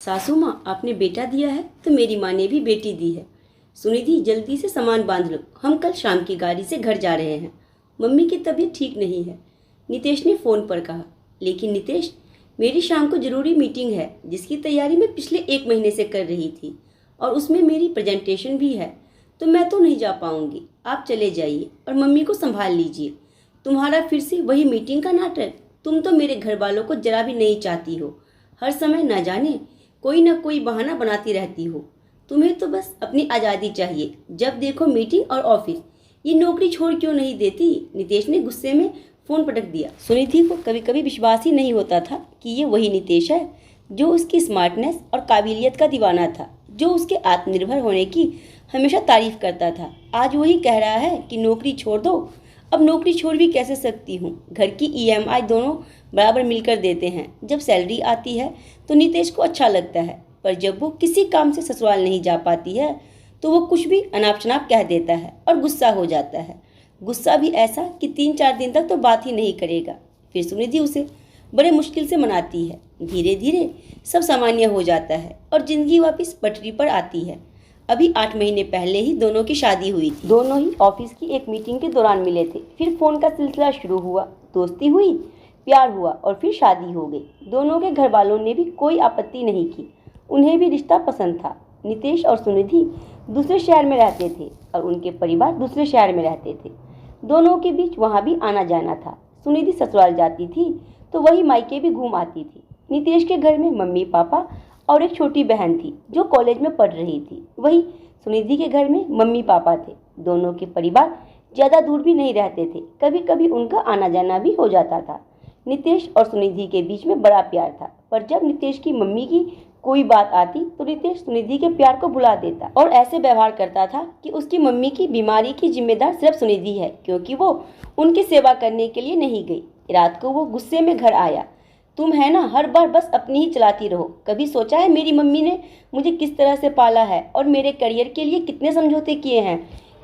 सासू माँ, आपने बेटा दिया है तो मेरी माँ ने भी बेटी दी है। सुनिधि, जल्दी से सामान बांध लो, हम कल शाम की गाड़ी से घर जा रहे हैं। मम्मी की तबीयत ठीक नहीं है, नितेश ने फ़ोन पर कहा। लेकिन नितेश, मेरी शाम को ज़रूरी मीटिंग है जिसकी तैयारी मैं पिछले 1 महीने से कर रही थी और उसमें मेरी प्रेजेंटेशन भी है, तो मैं तो नहीं जा पाऊंगी। आप चले जाइए और मम्मी को संभाल लीजिए। तुम्हारा फिर से वही मीटिंग का नाटक। तुम तो मेरे घर वालों को जरा भी नहीं चाहती हो, हर समय न जाने कोई ना कोई बहाना बनाती रहती हो। तुम्हें तो बस अपनी आज़ादी चाहिए, जब देखो मीटिंग और ऑफिस। ये नौकरी छोड़ क्यों नहीं देती? नितेश ने गुस्से में फ़ोन पटक दिया। सुनिधि को कभी कभी विश्वास ही नहीं होता था कि ये वही नितेश है जो उसकी स्मार्टनेस और काबिलियत का दीवाना था, जो उसके आत्मनिर्भर होने की हमेशा तारीफ करता था। आज वही कह रहा है कि नौकरी छोड़ दो। अब नौकरी छोड़ भी कैसे सकती हूँ? घर की ईएमआई दोनों बराबर मिलकर देते हैं। जब सैलरी आती है तो नितेश को अच्छा लगता है, पर जब वो किसी काम से ससुराल नहीं जा पाती है तो वो कुछ भी अनाप शनाप कह देता है और गुस्सा हो जाता है। गुस्सा भी ऐसा कि 3-4 दिन तक तो बात ही नहीं करेगा। फिर सुनिधि उसे बड़े मुश्किल से मनाती है। धीरे धीरे सब सामान्य हो जाता है और जिंदगी वापस पटरी पर आती है। अभी 8 महीने पहले ही दोनों की शादी हुई थी। दोनों ही ऑफिस की एक मीटिंग के दौरान मिले थे। फिर फोन का सिलसिला शुरू हुआ, दोस्ती हुई, प्यार हुआ और फिर शादी हो गई। दोनों के घर वालों ने भी कोई आपत्ति नहीं की, उन्हें भी रिश्ता पसंद था। नितेश और सुनिधि दूसरे शहर में रहते थे और उनके परिवार दूसरे शहर में रहते थे। दोनों के बीच वहाँ भी आना जाना था। सुनिधि ससुराल जाती थी तो वही मायके भी घूम आती थी। नितेश के घर में मम्मी पापा और एक छोटी बहन थी जो कॉलेज में पढ़ रही थी। वही सुनिधि के घर में मम्मी पापा थे। दोनों के परिवार ज़्यादा दूर भी नहीं रहते थे, कभी कभी उनका आना जाना भी हो जाता था। नितेश और सुनिधि के बीच में बड़ा प्यार था, पर जब नितेश की मम्मी की कोई बात आती तो नितेश सुनिधि के प्यार को भुला देता और ऐसे व्यवहार करता था कि उसकी मम्मी की बीमारी की जिम्मेदार सिर्फ सुनिधि है, क्योंकि वो उनकी सेवा करने के लिए नहीं गई। रात को वो गुस्से में घर आया। तुम है ना, हर बार बस अपनी ही चलाती रहो। कभी सोचा है मेरी मम्मी ने मुझे किस तरह से पाला है और मेरे करियर के लिए कितने समझौते किए हैं?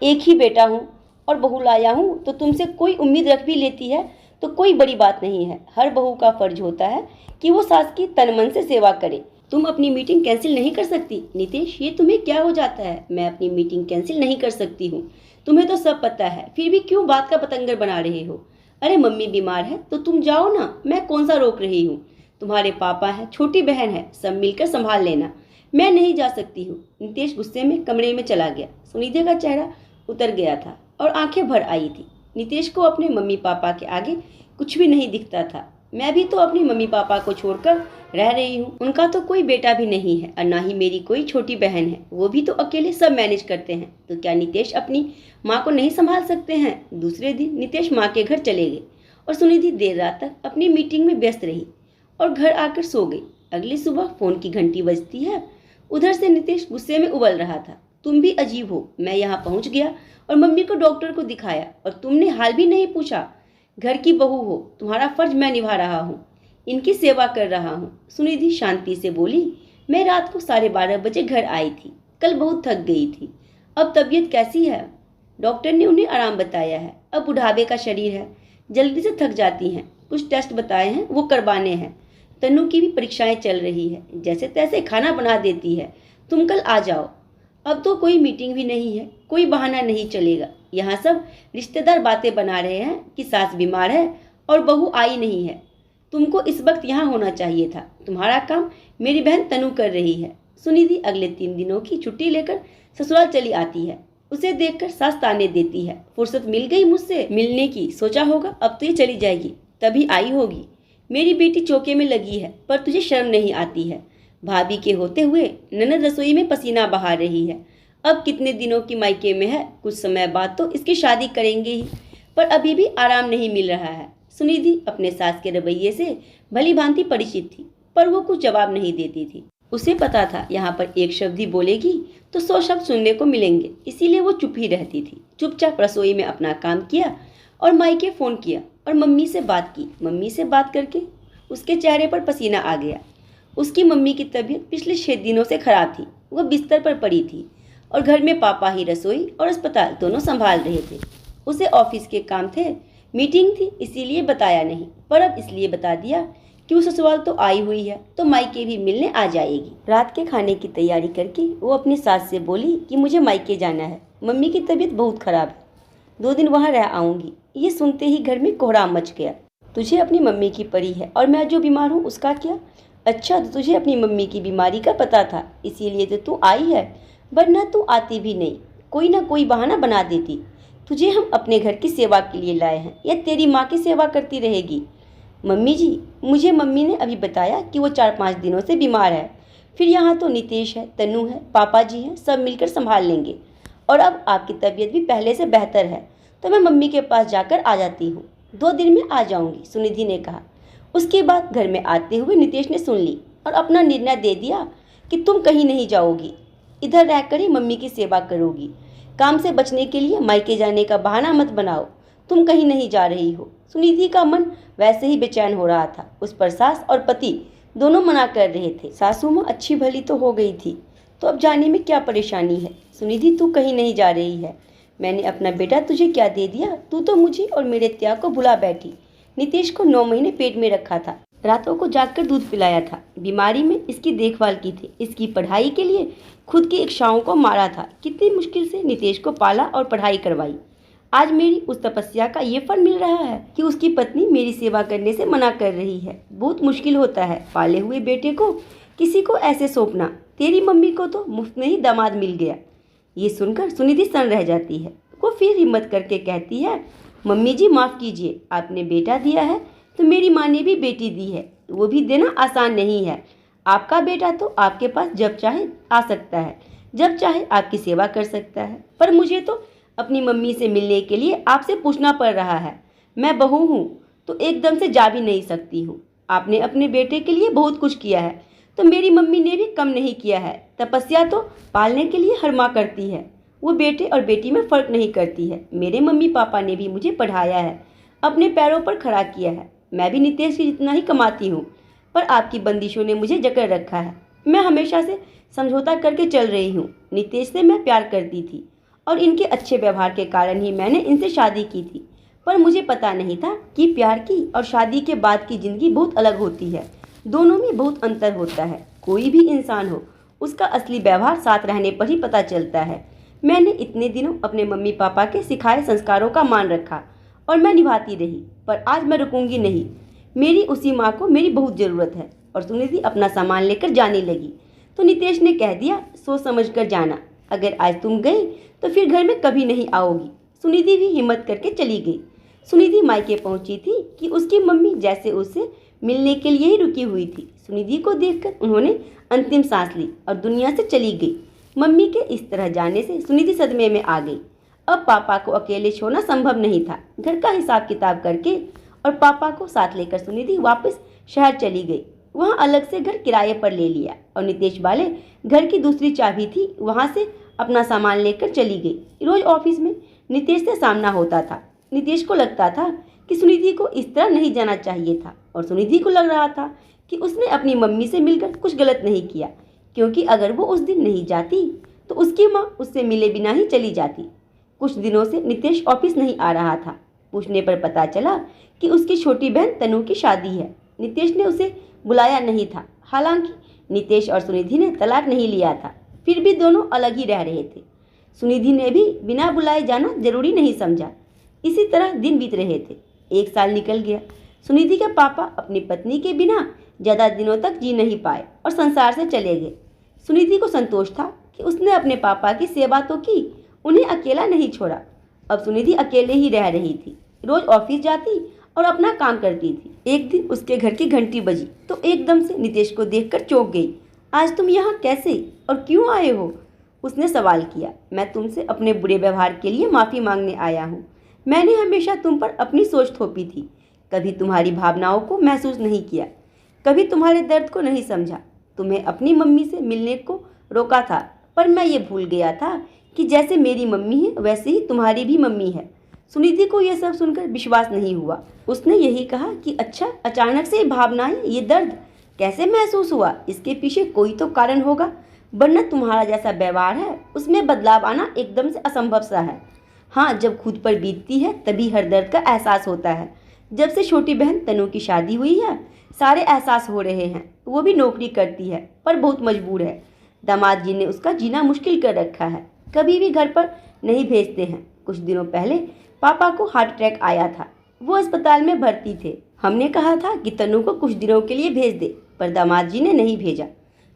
एक ही बेटा हूँ और बहू लाया हूँ, तो तुमसे कोई उम्मीद रख भी लेती है तो कोई बड़ी बात नहीं है। हर बहू का फर्ज होता है कि वो सास की तन मन से सेवा करे। तुम अपनी मीटिंग कैंसिल नहीं कर सकती? नितेश, ये तुम्हें क्या हो जाता है? मैं अपनी मीटिंग कैंसिल नहीं कर सकती हूँ, तुम्हें तो सब पता है, फिर भी क्यों बात का पतंगर बना रहे हो? अरे मम्मी बीमार है तो तुम जाओ ना, मैं कौन सा रोक रही हूँ? तुम्हारे पापा है, छोटी बहन है, सब मिलकर संभाल लेना। मैं नहीं जा सकती हूँ। नितेश गुस्से में कमरे में चला गया। सुनिधि का चेहरा उतर गया था और आंखें भर आई थी। नितेश को अपने मम्मी पापा के आगे कुछ भी नहीं दिखता था। मैं भी तो अपनी मम्मी पापा को छोड़कर रह रही हूँ। उनका तो कोई बेटा भी नहीं है और ना ही मेरी कोई छोटी बहन है, वो भी तो अकेले सब मैनेज करते हैं। तो क्या नितेश अपनी माँ को नहीं संभाल सकते हैं? दूसरे दिन नितेश माँ के घर चले गए और सुनिधि देर रात तक अपनी मीटिंग में व्यस्त रही और घर आकर सो गई। अगली सुबह फोन की घंटी बजती है। उधर से नितेश गुस्से में उबल रहा था। तुम भी अजीब हो, मैं यहाँ पहुँच गया और मम्मी को डॉक्टर को दिखाया और तुमने हाल भी नहीं पूछा। घर की बहू हो, तुम्हारा फर्ज मैं निभा रहा हूँ, इनकी सेवा कर रहा हूँ। सुनिधि शांति से बोली, मैं रात को 12:30 बजे घर आई थी, कल बहुत थक गई थी। अब तबीयत कैसी है? डॉक्टर ने उन्हें आराम बताया है। अब बुढ़ापे का शरीर है, जल्दी से थक जाती हैं। कुछ टेस्ट बताए हैं, वो करवाने हैं। तनु की भी परीक्षाएं चल रही है, जैसे तैसे खाना बना देती है। तुम कल आ जाओ। अब तो कोई मीटिंग भी नहीं है, कोई बहाना नहीं चलेगा। यहाँ सब रिश्तेदार बातें बना रहे हैं कि सास बीमार है और बहू आई नहीं है। तुमको इस वक्त यहाँ होना चाहिए था। तुम्हारा काम मेरी बहन तनु कर रही है। सुनिधि अगले 3 दिनों की छुट्टी लेकर ससुराल चली आती है। उसे देखकर सास ताने देती है, फुर्सत मिल गई मुझसे मिलने की, सोचा होगा अब तो ये चली जाएगी, तभी आई होगी। मेरी बेटी चौके में लगी है, पर तुझे शर्म नहीं आती है? भाभी के होते हुए ननद रसोई में पसीना बहा रही है। अब कितने दिनों की मायके में है, कुछ समय बाद तो इसकी शादी करेंगे ही, पर अभी भी आराम नहीं मिल रहा है। सुनिधि अपने सास के रवैये से भली भांति परिचित थी, पर वो कुछ जवाब नहीं देती थी। उसे पता था यहाँ पर एक शब्द ही बोलेगी तो 100 शब्द सुनने को मिलेंगे, इसीलिए वो चुप ही रहती थी। चुपचाप रसोई में अपना काम किया और मायके फ़ोन किया और मम्मी से बात की। मम्मी से बात करके उसके चेहरे पर पसीना आ गया। उसकी मम्मी की तबीयत पिछले 6 दिनों से खराब थी। वह बिस्तर पर पड़ी थी और घर में पापा ही रसोई और अस्पताल दोनों संभाल रहे थे। उसे ऑफिस के काम थे, मीटिंग थी, इसीलिए बताया नहीं, पर अब इसलिए बता दिया क्यों ससुराल तो आई हुई है तो मायके भी मिलने आ जाएगी। रात के खाने की तैयारी करके वो अपनी सास से बोली कि मुझे मायके जाना है, मम्मी की तबीयत बहुत खराब है, 2 दिन वहाँ रह आऊँगी। ये सुनते ही घर में कोहराम मच गया। तुझे अपनी मम्मी की पड़ी है और मैं जो बीमार हूँ उसका क्या? अच्छा, तो तुझे अपनी मम्मी की बीमारी का पता था, इसीलिए तो तू आई है, वरना तू आती भी नहीं, कोई ना कोई बहाना बना देती। तुझे हम अपने घर की सेवा के लिए लाए हैं या तेरी माँ की सेवा करती रहेगी? मम्मी जी, मुझे मम्मी ने अभी बताया कि वो 4-5 दिनों से बीमार है। फिर यहाँ तो नितेश है, तनु है, पापा जी हैं, सब मिलकर संभाल लेंगे। और अब आपकी तबीयत भी पहले से बेहतर है, तो मैं मम्मी के पास जाकर आ जाती हूँ। 2 दिन में आ जाऊँगी, सुनिधि ने कहा। उसके बाद घर में आते हुए नितेश ने सुन ली और अपना निर्णय दे दिया कि तुम कहीं नहीं जाओगी, इधर रहकर ही मम्मी की सेवा करोगी। काम से बचने के लिए मायके जाने का बहाना मत बनाओ, तुम कहीं नहीं जा रही हो। सुनिधि का मन वैसे ही बेचैन हो रहा था। उस पर सास और पति दोनों मना कर रहे थे। सासू माँ अच्छी भली तो हो गई थी, तो अब जाने में क्या परेशानी है? सुनिधि, तू कहीं नहीं जा रही है, मैंने अपना बेटा तुझे क्या दे दिया? तू तो मुझे और मेरे त्याग को भुला बैठी। नितेश को 9 महीने पेट में रखा था, रातों को जागकर दूध पिलाया था, बीमारी में इसकी देखभाल की थी, इसकी पढ़ाई के लिए खुद की इच्छाओं को मारा था, कितनी मुश्किल से नितेश को पाला और पढ़ाई करवाई। आज मेरी उस तपस्या का ये फल मिल रहा है कि उसकी पत्नी मेरी सेवा करने से मना कर रही है। बहुत मुश्किल होता है पाले हुए बेटे को किसी को ऐसे सौंपना। तेरी मम्मी को तो मुफ्त में ही दामाद मिल गया। ये सुनकर सुनिधि सन्न रह जाती है। वो फिर हिम्मत करके कहती है, मम्मी जी माफ़ कीजिए, आपने बेटा दिया है तो मेरी माँ ने भी बेटी दी है, वो भी देना आसान नहीं है। आपका बेटा तो आपके पास जब चाहे आ सकता है, जब चाहे आपकी सेवा कर सकता है, पर मुझे तो अपनी मम्मी से मिलने के लिए आपसे पूछना पड़ रहा है। मैं बहू हूँ तो एकदम से जा भी नहीं सकती हूँ। आपने अपने बेटे के लिए बहुत कुछ किया है, तो मेरी मम्मी ने भी कम नहीं किया है। तपस्या तो पालने के लिए हर माँ करती है, वो बेटे और बेटी में फ़र्क नहीं करती है। मेरे मम्मी पापा ने भी मुझे पढ़ाया है, अपने पैरों पर खड़ा किया है। मैं भी नितेश की जितना ही कमाती हूँ, पर आपकी बंदिशों ने मुझे जकड़ रखा है। मैं हमेशा से समझौता करके चल रही हूँ। नितेश से मैं प्यार करती थी और इनके अच्छे व्यवहार के कारण ही मैंने इनसे शादी की थी, पर मुझे पता नहीं था कि प्यार की और शादी के बाद की ज़िंदगी बहुत अलग होती है। दोनों में बहुत अंतर होता है। कोई भी इंसान हो, उसका असली व्यवहार साथ रहने पर ही पता चलता है। मैंने इतने दिनों अपने मम्मी पापा के सिखाए संस्कारों का मान रखा और मैं निभाती रही, पर आज मैं रुकूंगी नहीं। मेरी उसी माँ को मेरी बहुत ज़रूरत है। और सुनिधि अपना सामान लेकर जाने लगी तो नितेश ने कह दिया, सोच समझ कर जाना, अगर आज तुम गई तो फिर घर में कभी नहीं आओगी। सुनिधि भी हिम्मत करके चली गई। सुनिधि मायके पहुंची थी कि उसकी मम्मी जैसे उससे मिलने के लिए ही रुकी हुई थी। सुनिधि को देखकर उन्होंने अंतिम सांस ली और दुनिया से चली गई। मम्मी के इस तरह जाने से सुनिधि सदमे में आ गई। अब पापा को अकेले छोड़ना संभव नहीं था। घर का हिसाब किताब करके और पापा को साथ लेकर सुनिधि वापस शहर चली गई। वहाँ अलग से घर किराए पर ले लिया और नितेश वाले घर की दूसरी चाबी थी, वहाँ से अपना सामान लेकर चली गई। रोज ऑफिस में नितेश से सामना होता था। नितेश को लगता था कि सुनिधि को इस तरह नहीं जाना चाहिए था और सुनिधि को लग रहा था कि उसने अपनी मम्मी से मिलकर कुछ गलत नहीं किया, क्योंकि अगर वो उस दिन नहीं जाती तो उसकी माँ उससे मिले बिना ही चली जाती। कुछ दिनों से नितेश ऑफिस नहीं आ रहा था। पूछने पर पता चला कि उसकी छोटी बहन तनु की शादी है। नितेश ने उसे बुलाया नहीं था। हालांकि नितेश और सुनिधि ने तलाक नहीं लिया था, फिर भी दोनों अलग ही रह रहे थे। सुनिधि ने भी बिना बुलाए जाना जरूरी नहीं समझा। इसी तरह दिन बीत रहे थे। 1 साल निकल गया। सुनिधि के पापा अपनी पत्नी के बिना ज़्यादा दिनों तक जी नहीं पाए और संसार से चले गए। सुनिधि को संतोष था कि उसने अपने पापा की सेवा तो की, उन्हें अकेला नहीं छोड़ा। अब सुनिधि अकेले ही रह रही थी। रोज ऑफिस जाती और अपना काम करती थी। एक दिन उसके घर की घंटी बजी तो एकदम से नितेश को देखकर चौंक गई। आज तुम यहाँ कैसे और क्यों आए हो? उसने सवाल किया। मैं तुमसे अपने बुरे व्यवहार के लिए माफ़ी मांगने आया हूँ। मैंने हमेशा तुम पर अपनी सोच थोपी थी, कभी तुम्हारी भावनाओं को महसूस नहीं किया, कभी तुम्हारे दर्द को नहीं समझा। तुम्हें अपनी मम्मी से मिलने को रोका था, पर मैं ये भूल गया था कि जैसे मेरी मम्मी है वैसे ही तुम्हारी भी मम्मी है। सुनिधि को यह सब सुनकर विश्वास नहीं हुआ। उसने यही कहा कि अच्छा, अचानक से भावनाएं, ये दर्द कैसे महसूस हुआ? इसके पीछे कोई तो कारण होगा, वरना तुम्हारा जैसा व्यवहार है उसमें बदलाव आना एकदम से असंभव सा है। हाँ, जब खुद पर बीतती है तभी हर दर्द का एहसास होता है। जब से छोटी बहन तनु की शादी हुई है, सारे एहसास हो रहे हैं। वो भी नौकरी करती है पर बहुत मजबूर है। दामाद जी ने उसका जीना मुश्किल कर रखा है, कभी भी घर पर नहीं भेजते हैं। कुछ दिनों पहले पापा को हार्ट अटैक आया था, वो अस्पताल में भर्ती थे। हमने कहा था कि तनु को कुछ दिनों के लिए भेज दे, पर दामाद जी ने नहीं भेजा।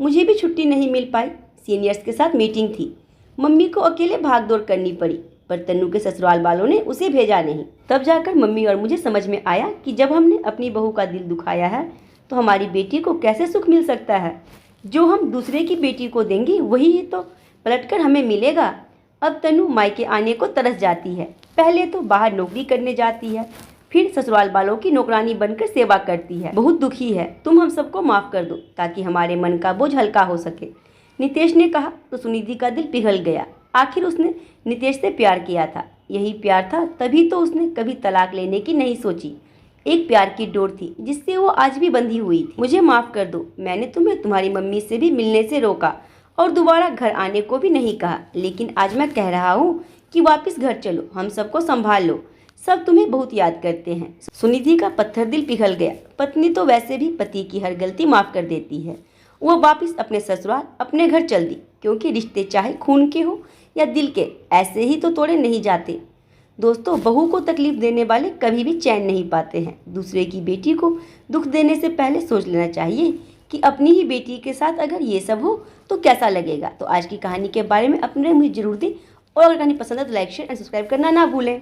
मुझे भी छुट्टी नहीं मिल पाई, सीनियर्स के साथ मीटिंग थी। मम्मी को अकेले भाग दौड़ करनी पड़ी, पर तन्नू के ससुराल वालों ने उसे भेजा नहीं। तब जाकर मम्मी और मुझे समझ में आया कि जब हमने अपनी बहू का दिल दुखाया है तो हमारी बेटी को कैसे सुख मिल सकता है। जो हम दूसरे की बेटी को देंगे वही तो पलटकर हमें मिलेगा। अब तन्नू मायके आने को तरस जाती है। पहले तो बाहर नौकरी करने जाती है, फिर ससुराल वालों की नौकरानी बनकर सेवा करती है। बहुत दुखी है, तुम हम सबको माफ़ कर दो ताकि हमारे मन का बोझ हल्का हो सके। नितेश ने कहा तो सुनिधि का दिल पिघल गया। आखिर उसने नितेश से प्यार किया था, यही प्यार था, तभी तो उसने कभी तलाक लेने की नहीं सोची। एक प्यार की डोर थी जिससे वो आज भी बंधी हुई थी। मुझे माफ़ कर दो, मैंने तुम्हें तुम्हारी मम्मी से भी मिलने से रोका और दोबारा घर आने को भी नहीं कहा, लेकिन आज मैं कह रहा हूँ कि वापस घर चलो, हम सबको संभाल लो, सब तुम्हें बहुत याद करते हैं। सुनिधि का पत्थर दिल पिघल गया। पत्नी तो वैसे भी पति की हर गलती माफ़ कर देती है। वो वापस अपने ससुराल अपने घर चल दी, क्योंकि रिश्ते चाहे खून के हो या दिल के, ऐसे ही तो तोड़े नहीं जाते। दोस्तों, बहू को तकलीफ देने वाले कभी भी चैन नहीं पाते हैं। दूसरे की बेटी को दुख देने से पहले सोच लेना चाहिए कि अपनी ही बेटी के साथ अगर ये सब हो तो कैसा लगेगा। तो आज की कहानी के बारे में अपने मुझे जरूर दें, और अगर कहानी पसंद है तो लाइक शेयर एंड सब्सक्राइब करना ना भूलें।